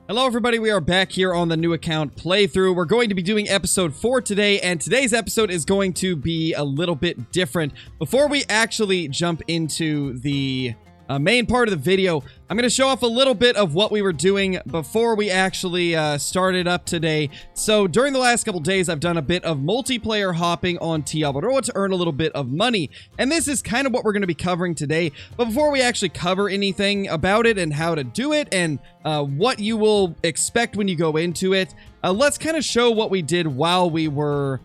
Hello everybody, we are back here on the new account playthrough. We're going to be doing episode 4 today, and today's episode is going to be a little bit different. Before we actually jump into the main part of the video, I'm going to show off a little bit of what we were doing before we actually started up today. So during the last couple days, I've done a bit of multiplayer hopping on Tiabaroa to earn a little bit of money. And this is kind of what we're going to be covering today. But before we actually cover anything about it and how to do it and what you will expect when you go into it, let's kind of show what we did while we were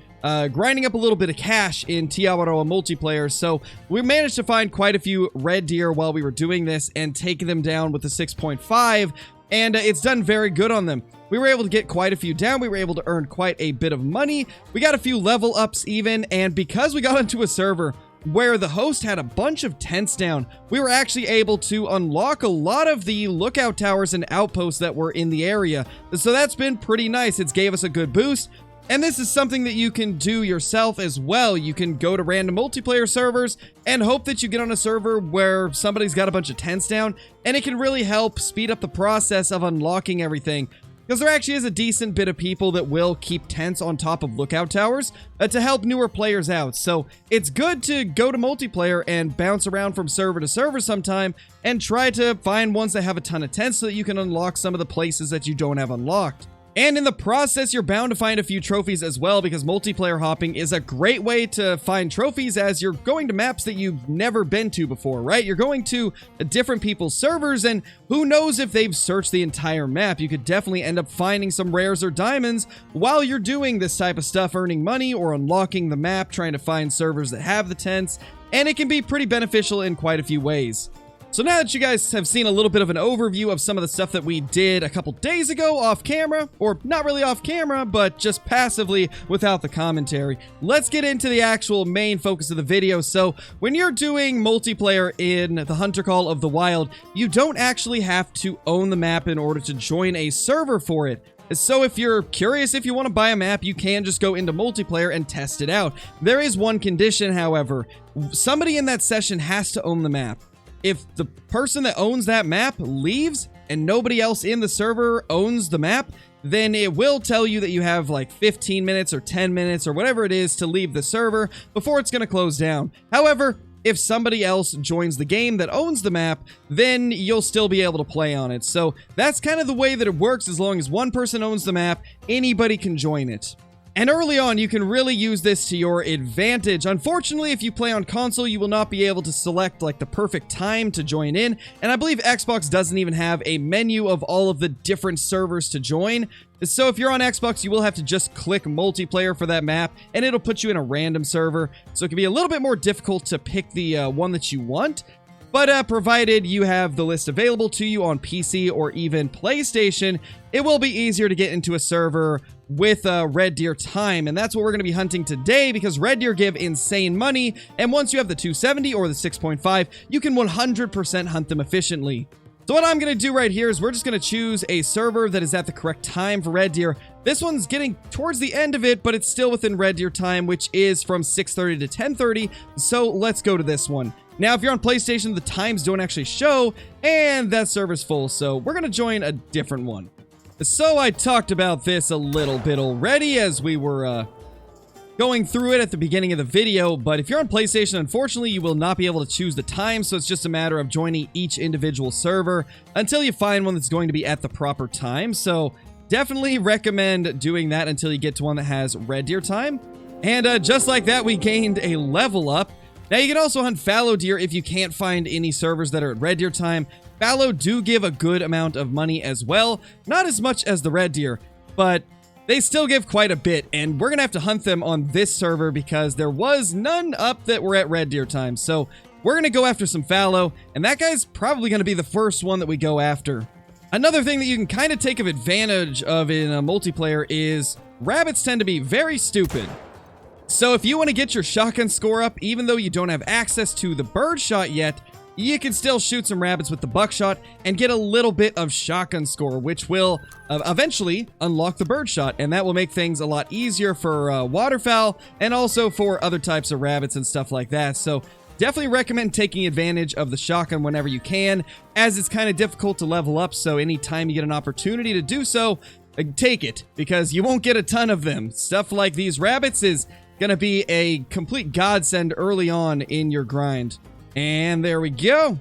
grinding up a little bit of cash in Tiabaroa multiplayer. So we managed to find quite a few red deer while we were doing this and take them down with the 6.5, and it's done very good on them. We were able to get quite a few down. We were able to earn quite a bit of money. We got a few level ups even, and because we got into a server where the host had a bunch of tents down, we were actually able to unlock a lot of the lookout towers and outposts that were in the area. So that's been pretty nice. It's gave us a good boost. And this is something that you can do yourself as well. You can go to random multiplayer servers and hope that you get on a server where somebody's got a bunch of tents down, and it can really help speed up the process of unlocking everything. Because there actually is a decent bit of people that will keep tents on top of lookout towers to help newer players out. So it's good to go to multiplayer and bounce around from server to server sometime and try to find ones that have a ton of tents so that you can unlock some of the places that you don't have unlocked. And in the process, you're bound to find a few trophies as well, because multiplayer hopping is a great way to find trophies as you're going to maps that you've never been to before, right? You're going to different people's servers, and who knows if they've searched the entire map. You could definitely end up finding some rares or diamonds while you're doing this type of stuff, earning money or unlocking the map, trying to find servers that have the tents, and it can be pretty beneficial in quite a few ways. So now that you guys have seen a little bit of an overview of some of the stuff that we did a couple days ago off camera, or not really off camera, but just passively without the commentary, let's get into the actual main focus of the video. So when you're doing multiplayer in the Hunter Call of the Wild, you don't actually have to own the map in order to join a server for it. So if you're curious if you want to buy a map, you can just go into multiplayer and test it out. There is one condition, however. Somebody in that session has to own the map. If the person that owns that map leaves and nobody else in the server owns the map, then it will tell you that you have like 15 minutes or 10 minutes or whatever it is to leave the server before it's going to close down. However, if somebody else joins the game that owns the map, then you'll still be able to play on it. So that's kind of the way that it works. As long as one person owns the map, anybody can join it. And early on, you can really use this to your advantage. Unfortunately, if you play on console, you will not be able to select like the perfect time to join in. And I believe Xbox doesn't even have a menu of all of the different servers to join. So if you're on Xbox, you will have to just click multiplayer for that map, and it'll put you in a random server. So it can be a little bit more difficult to pick the one that you want. But provided you have the list available to you on PC or even PlayStation, it will be easier to get into a server with red deer time. And that's what we're going to be hunting today, because red deer give insane money. And once you have the 270 or the 6.5, you can 100% hunt them efficiently. So what I'm going to do right here is we're just going to choose a server that is at the correct time for red deer. This one's getting towards the end of it, but it's still within red deer time, which is from 6:30 to 10:30. So let's go to this one. Now, if you're on PlayStation, the times don't actually show, and that server's full, so we're going to join a different one. So I talked about this a little bit already as we were going through it at the beginning of the video, but if you're on PlayStation, unfortunately, you will not be able to choose the time, so it's just a matter of joining each individual server until you find one that's going to be at the proper time. So definitely recommend doing that until you get to one that has red deer time. And just like that, we gained a level up. Now, you can also hunt fallow deer if you can't find any servers that are at red deer time. Fallow do give a good amount of money as well. Not as much as the red deer, but they still give quite a bit, and we're going to have to hunt them on this server because there was none up that were at red deer time. So we're going to go after some fallow, and that guy's probably going to be the first one that we go after. Another thing that you can kind of take advantage of in a multiplayer is rabbits tend to be very stupid. So if you want to get your shotgun score up, even though you don't have access to the bird shot yet, you can still shoot some rabbits with the buckshot and get a little bit of shotgun score, which will eventually unlock the bird shot, and that will make things a lot easier for waterfowl and also for other types of rabbits and stuff like that. So definitely recommend taking advantage of the shotgun whenever you can, as it's kind of difficult to level up, so anytime you get an opportunity to do so, take it, because you won't get a ton of them. Stuff like these rabbits is gonna be a complete godsend early on in your grind. And there we go.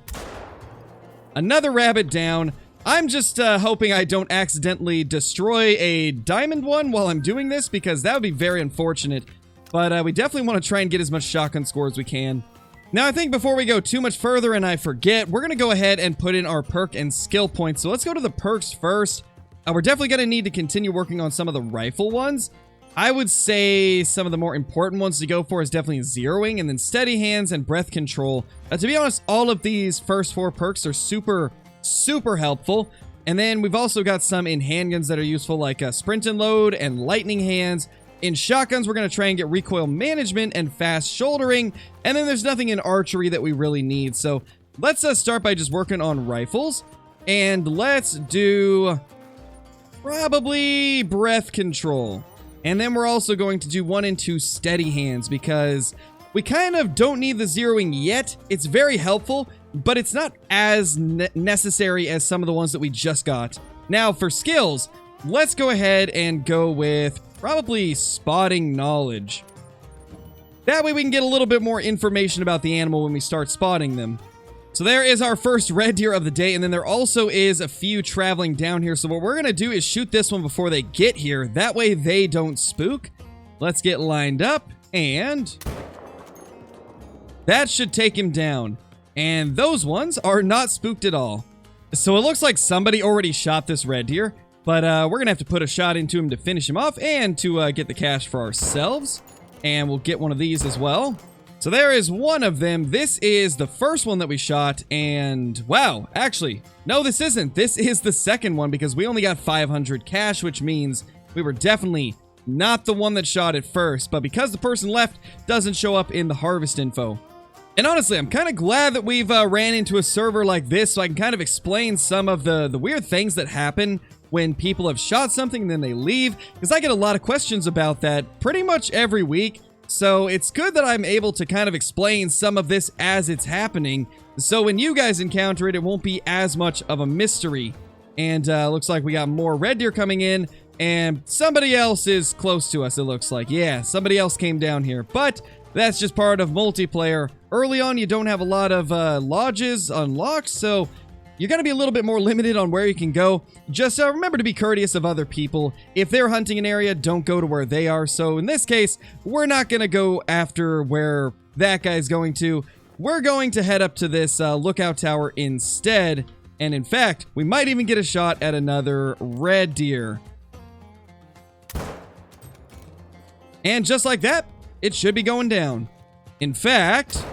Another rabbit down. I'm just hoping I don't accidentally destroy a diamond one while I'm doing this, because that would be very unfortunate. But we definitely want to try and get as much shotgun score as we can. Now, I think before we go too much further and I forget, we're going to go ahead and put in our perk and skill points. So let's go to the perks first. We're definitely going to need to continue working on some of the rifle ones. I would say some of the more important ones to go for is definitely zeroing, and then steady hands and breath control. To be honest, all of these first 4 perks are super helpful. And then we've also got some in handguns that are useful, like sprint and load and lightning hands. In shotguns, we're going to try and get recoil management and fast shouldering. And then there's nothing in archery that we really need. So let's start by just working on rifles. And let's do probably breath control. And then we're also going to do 1 and 2 steady hands, because we kind of don't need the zeroing yet. It's very helpful, but it's not as necessary as some of the ones that we just got. Now for skills, let's go ahead and go with probably spotting knowledge. That way we can get a little bit more information about the animal when we start spotting them. So there is our first red deer of the day, and then there also is a few traveling down here. So what we're going to do is shoot this one before they get here. That way they don't spook. Let's get lined up, and that should take him down. And those ones are not spooked at all. So it looks like somebody already shot this red deer, but we're going to have to put a shot into him to finish him off and to get the cash for ourselves. And we'll get one of these as well. So there is one of them. This is the first one that we shot, and wow, actually, no, this isn't. This is the second one, because we only got 500 cash, which means we were definitely not the one that shot it first, but because the person left doesn't show up in the harvest info. And honestly, I'm kind of glad that we've ran into a server like this, so I can kind of explain some of the weird things that happen when people have shot something and then they leave, because I get a lot of questions about that pretty much every week. So it's good that I'm able to kind of explain some of this as it's happening, so when you guys encounter it, it won't be as much of a mystery. And looks like we got more red deer coming in, and somebody else is close to us, it looks like. Yeah, somebody else came down here, but that's just part of multiplayer. Early on, you don't have a lot of lodges unlocked, so you're going to be a little bit more limited on where you can go. Just remember to be courteous of other people. If they're hunting an area, don't go to where they are. So in this case, we're not going to go after where that guy's going to. We're going to head up to this lookout tower instead. And in fact, we might even get a shot at another red deer. And just like that, it should be going down. In fact,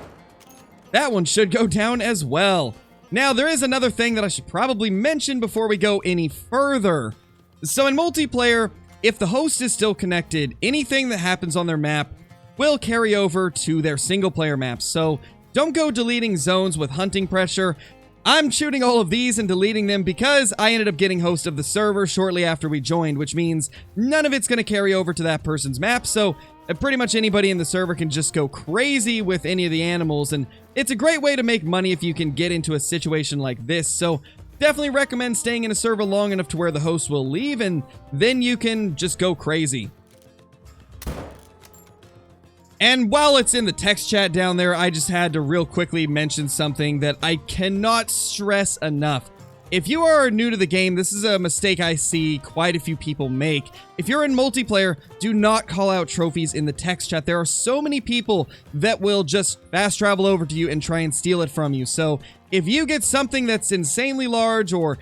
that one should go down as well. Now, there is another thing that I should probably mention before we go any further. So in multiplayer, if the host is still connected, anything that happens on their map will carry over to their single player maps. So don't go deleting zones with hunting pressure. I'm shooting all of these and deleting them because I ended up getting host of the server shortly after we joined, which means none of it's going to carry over to that person's map. So pretty much anybody in the server can just go crazy with any of the animals, and it's a great way to make money if you can get into a situation like this. So definitely recommend staying in a server long enough to where the host will leave, and then you can just go crazy. And while it's in the text chat down there, I just had to real quickly mention something that I cannot stress enough. If you are new to the game, this is a mistake I see quite a few people make. If you're in multiplayer, do not call out trophies in the text chat. There are so many people that will just fast travel over to you and try and steal it from you. So if you get something that's insanely large or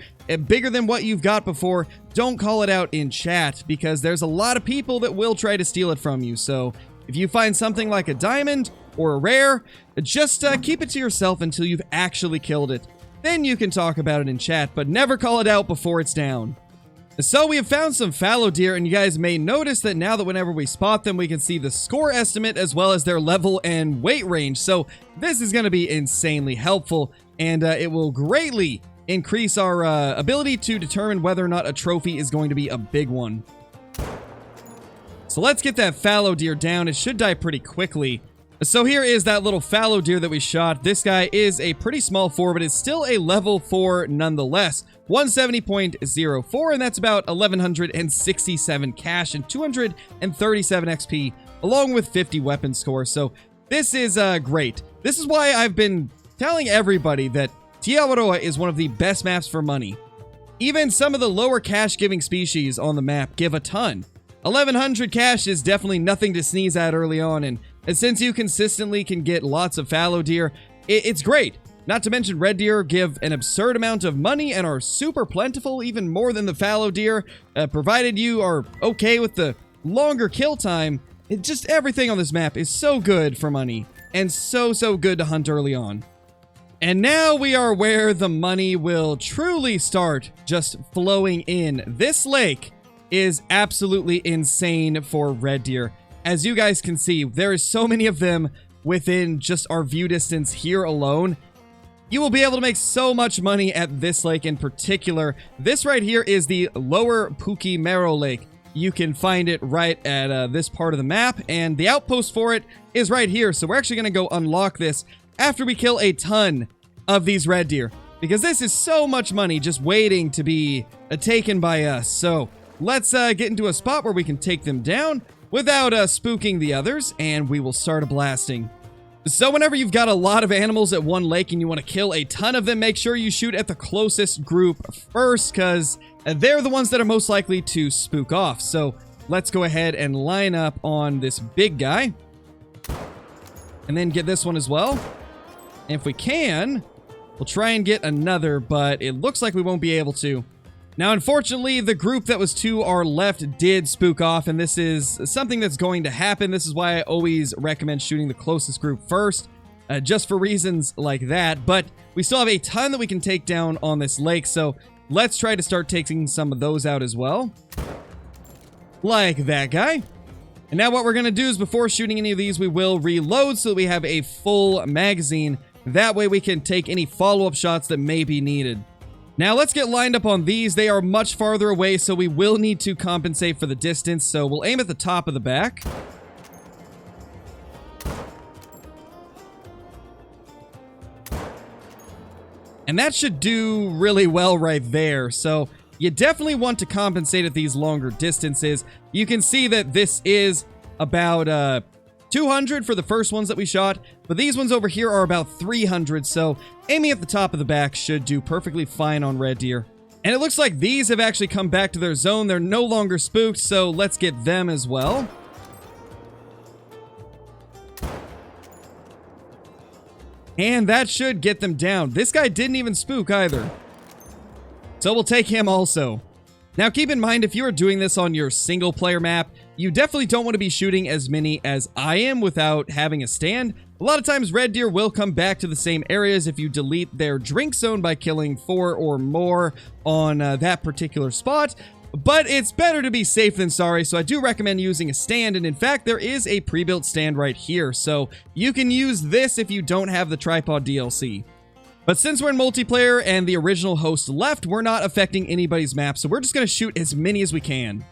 bigger than what you've got before, don't call it out in chat, because there's a lot of people that will try to steal it from you. So if you find something like a diamond or a rare, just keep it to yourself until you've actually killed it. Then you can talk about it in chat, but never call it out before it's down. So we have found some fallow deer, and you guys may notice that now that whenever we spot them, we can see the score estimate as well as their level and weight range. So this is going to be insanely helpful, and it will greatly increase our ability to determine whether or not a trophy is going to be a big one. So let's get that fallow deer down. It should die pretty quickly. So here is that little fallow deer that we shot. This guy is a pretty small 4, but it's still a level 4 nonetheless. 170.04, and that's about 1,167 cash and 237 XP, along with 50 weapon score. So this is great. This is why I've been telling everybody that Tia Awaroa is one of the best maps for money. Even some of the lower cash giving species on the map give a ton. 1,100 cash is definitely nothing to sneeze at early on, and since you consistently can get lots of fallow deer, it's great. Not to mention red deer give an absurd amount of money and are super plentiful, even more than the fallow deer, provided you are okay with the longer kill time. Just everything on this map is so good for money, and so good to hunt early on. And now we are where the money will truly start just flowing in. This lake is absolutely insane for red deer. As you guys can see, there is so many of them within just our view distance here alone. You will be able to make so much money at this lake in particular. This right here is the Lower Pukimero Lake. You can find it right at this part of the map, and the outpost for it is right here. So we're actually going to go unlock this after we kill a ton of these red deer, because this is so much money just waiting to be taken by us. So let's get into a spot where we can take them down without spooking the others, and we will start a blasting. So whenever you've got a lot of animals at one lake and you want to kill a ton of them, make sure you shoot at the closest group first, because they're the ones that are most likely to spook off. So let's go ahead and line up on this big guy, and then get this one as well. And if we can, we'll try and get another, but it looks like we won't be able to. Now, unfortunately, the group that was to our left did spook off, and this is something that's going to happen. This is why I always recommend shooting the closest group first, just for reasons like that. But we still have a ton that we can take down on this lake, so let's try to start taking some of those out as well. Like that guy. And now what we're going to do is, before shooting any of these, we will reload so that we have a full magazine. That way we can take any follow-up shots that may be needed. Now let's get lined up on these. They are much farther away, so we will need to compensate for the distance. So we'll aim at the top of the back. And that should do really well right there. So you definitely want to compensate at these longer distances. You can see that this is about 200 for the first ones that we shot, but these ones over here are about 300, so aiming at the top of the back should do perfectly fine on red deer. And it looks like these have actually come back to their zone. They're no longer spooked, so let's get them as well. And that should get them down. This guy didn't even spook either, so we'll take him also. Now keep in mind, if you are doing this on your single player map, you definitely don't want to be shooting as many as I am without having a stand. A lot of times red deer will come back to the same areas if you delete their drink zone by killing 4 or more on that particular spot. But it's better to be safe than sorry, so I do recommend using a stand. And in fact, there is a pre-built stand right here, so you can use this if you don't have the tripod DLC. But since we're in multiplayer and the original host left, we're not affecting anybody's map, so we're just going to shoot as many as we can.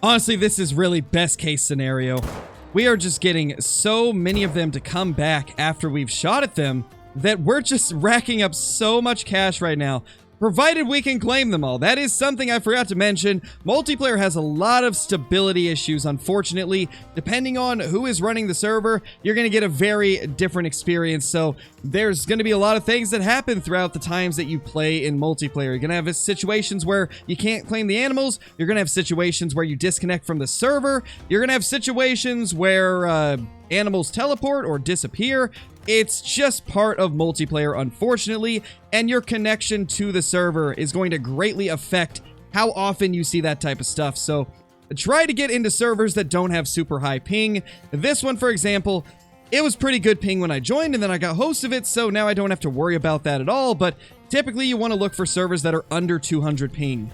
Honestly, this is really best case scenario. We are just getting so many of them to come back after we've shot at them that we're just racking up so much cash right now, provided we can claim them all. That is something I forgot to mention. Multiplayer has a lot of stability issues, unfortunately. Depending on who is running the server, you're going to get a very different experience. So there's going to be a lot of things that happen throughout the times that you play in multiplayer. You're going to have situations where you can't claim the animals. You're going to have situations where you disconnect from the server. You're going to have situations where animals teleport or disappear. It's just part of multiplayer, unfortunately, and your connection to the server is going to greatly affect how often you see that type of stuff. So try to get into servers that don't have super high ping. This one, for example, it was pretty good ping when I joined, and then I got host of it, so now I don't have to worry about that at all. But typically you want to look for servers that are under 200 ping.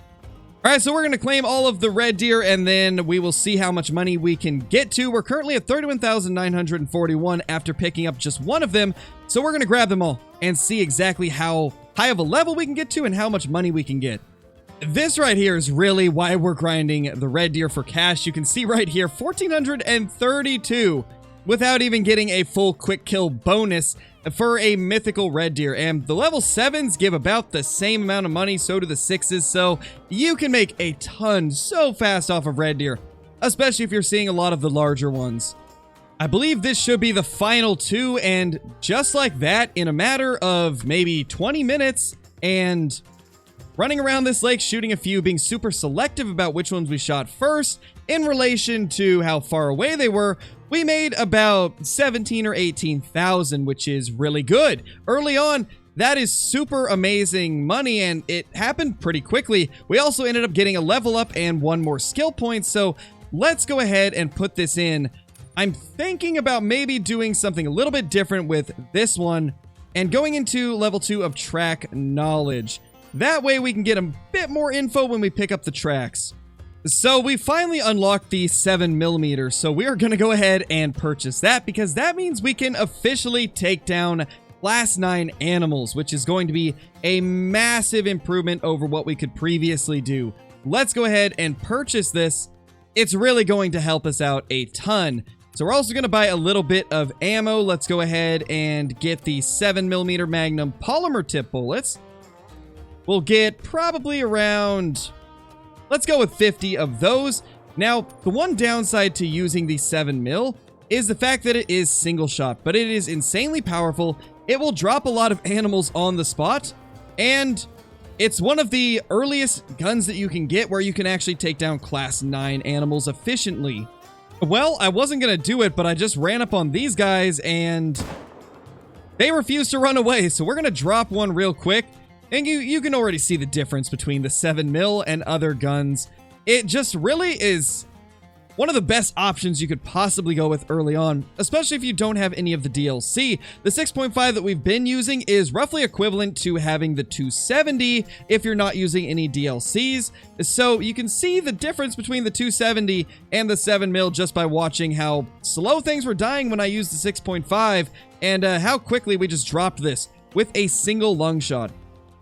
All right, so we're going to claim all of the red deer, and then we will see how much money we can get to. We're currently at 31,941 after picking up just one of them. So we're going to grab them all and see exactly how high of a level we can get to and how much money we can get. This right here is really why we're grinding the red deer for cash. You can see right here, 1,432 without even getting a full quick kill bonus for a mythical red deer. And the level 7s give about the same amount of money, so do the 6s, so you can make a ton so fast off of red deer, especially if you're seeing a lot of the larger ones. I believe this should be the final 2, and just like that, in a matter of maybe 20 minutes, and running around this lake, shooting a few, being super selective about which ones we shot first in relation to how far away they were, we made about 17 or 18,000, which is really good. Early on, that is super amazing money, and it happened pretty quickly. We also ended up getting a level up and 1 more skill point, so let's go ahead and put this in. I'm thinking about maybe doing something a little bit different with this one and going into level 2 of track knowledge. That way we can get a bit more info when we pick up the tracks. So we finally unlocked the 7mm, so we are going to go ahead and purchase that because that means we can officially take down Class 9 animals, which is going to be a massive improvement over what we could previously do. Let's go ahead and purchase this. It's really going to help us out a ton. So we're also going to buy a little bit of ammo. Let's go ahead and get the 7mm Magnum polymer tip bullets. We'll get probably around... let's go with 50 of those. Now, the one downside to using the 7mm is the fact that it is single shot, but it is insanely powerful. It will drop a lot of animals on the spot, and it's one of the earliest guns that you can get where you can actually take down Class 9 animals efficiently. Well, I wasn't going to do it, but I just ran up on these guys, and they refused to run away, so we're going to drop one real quick. And you can already see the difference between the 7mm and other guns. It just really is one of the best options you could possibly go with early on, especially if you don't have any of the DLC. The 6.5 that we've been using is roughly equivalent to having the 270 if you're not using any DLCs. So you can see the difference between the 270 and the 7mm just by watching how slow things were dying when I used the 6.5 and how quickly we just dropped this with a single lung shot.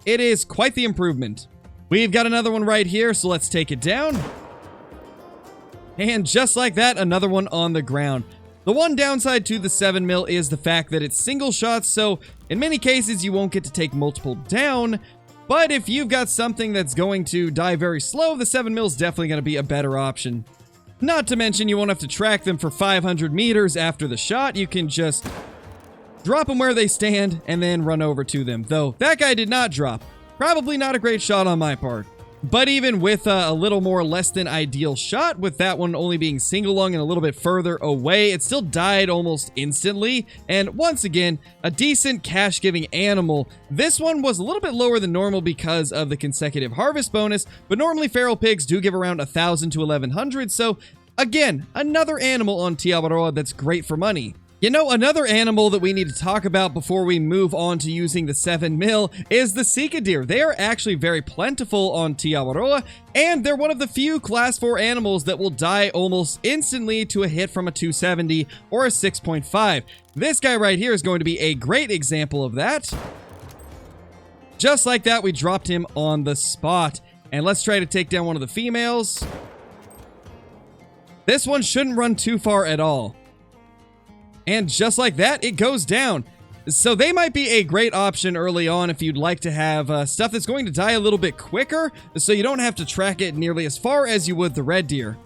It is quite the improvement. We've got another one right here, so let's take it down. And just like that, another one on the ground. The one downside to the 7mm is the fact that it's single shots, so in many cases you won't get to take multiple down. But if you've got something that's going to die very slow, the 7mm is definitely going to be a better option. Not to mention you won't have to track them for 500 meters after the shot. You can just drop them where they stand, and then run over to them. Though, that guy did not drop. Probably not a great shot on my part. But even with a little more less than ideal shot, with that one only being single lung and a little bit further away, it still died almost instantly. And once again, a decent cash-giving animal. This one was a little bit lower than normal because of the consecutive harvest bonus, but normally feral pigs do give around 1,000 to 1,100, so again, another animal on Tiawaroa that's great for money. You know, another animal that we need to talk about before we move on to using the 7mm is the Sika deer. They are actually very plentiful on Tiawaroa, and they're one of the few Class 4 animals that will die almost instantly to a hit from a 270 or a 6.5. This guy right here is going to be a great example of that. Just like that, we dropped him on the spot. And let's try to take down one of the females. This one shouldn't run too far at all. And just like that, it goes down. So they might be a great option early on if you'd like to have stuff that's going to die a little bit quicker, so you don't have to track it nearly as far as you would the red deer.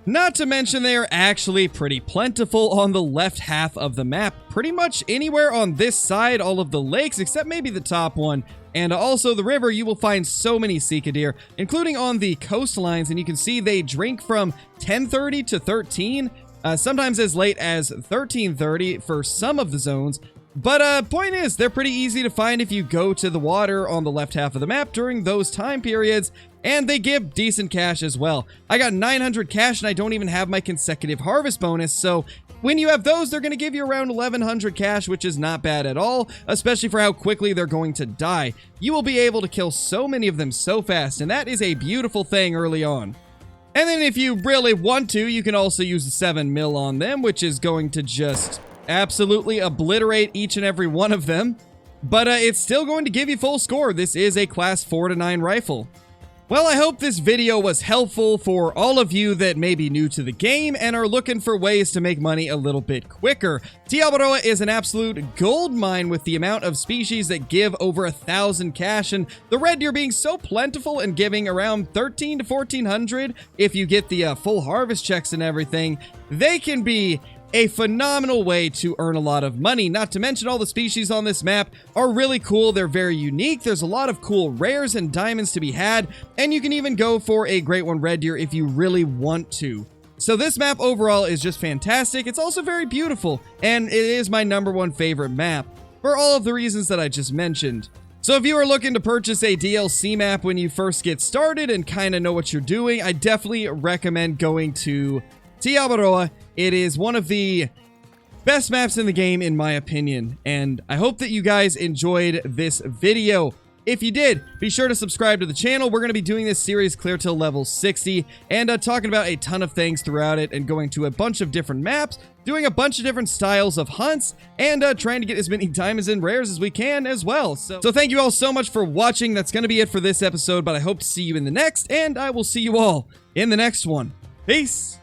Not to mention they are actually pretty plentiful on the left half of the map. Pretty much anywhere on this side, all of the lakes, except maybe the top one. And also the river, you will find so many Sika deer, including on the coastlines, and you can see they drink from 10:30 to 13. Sometimes as late as 13:30 for some of the zones. But point is, they're pretty easy to find if you go to the water on the left half of the map during those time periods, and they give decent cash as well. I got 900 cash and I don't even have my consecutive harvest bonus, so When you have those, they're going to give you around 1100 cash, which is not bad at all, especially for how quickly they're going to die. You will be able to kill so many of them so fast, and that is a beautiful thing early on. And then if you really want to, you can also use the 7 mil on them, which is going to just absolutely obliterate each and every one of them. But it's still going to give you full score. This is a class 4 to 9 rifle. Well, I hope this video was helpful for all of you that may be new to the game and are looking for ways to make money a little bit quicker. Tiabaroa is an absolute gold mine with the amount of species that give over 1,000 cash, and the red deer being so plentiful and giving around 13 to 1,400 if you get the full harvest checks and everything. They can be a phenomenal way to earn a lot of money. Not to mention all the species on this map are really cool. They're very unique. There's a lot of cool rares and diamonds to be had, and you can even go for a great one red deer if you really want to. So this map overall is just fantastic. It's also very beautiful, and it is my #1 favorite map for all of the reasons that I just mentioned. So if you are looking to purchase a DLC map when you first get started and kind of know what you're doing, I definitely recommend going to Tiabaroa. It is one of the best maps in the game, in my opinion, and I hope that you guys enjoyed this video. If you did, be sure to subscribe to the channel. We're going to be doing this series clear till level 60, and talking about a ton of things throughout it, and going to a bunch of different maps, doing a bunch of different styles of hunts, and trying to get as many diamonds and rares as we can as well. So thank you all so much for watching. That's going to be it for this episode, but I hope to see you in the next, and I will see you all in the next one. Peace!